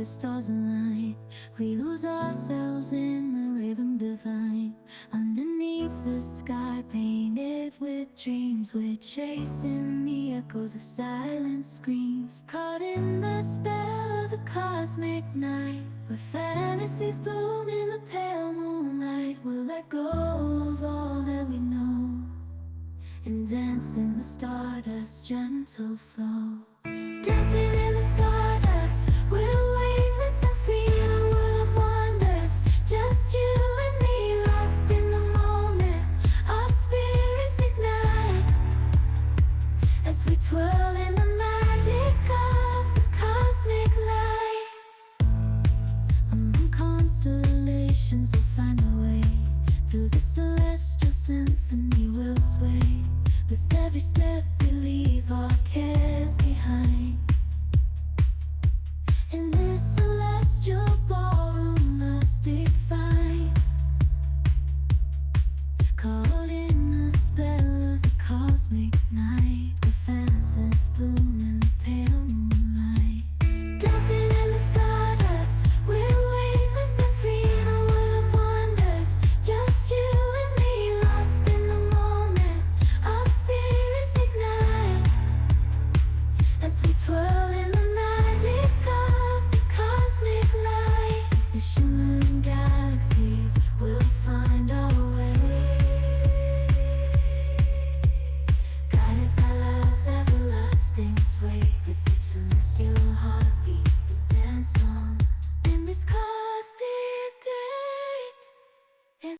the stars align. We lose ourselves in the rhythm divine. Underneath the sky painted with dreams, we're chasing the echoes of silent screams. Caught in the spell of the cosmic night, where fantasies bloom in the pale moonlight. We'll let go of all that we know and dance in the stardust's gentle flow. Dancing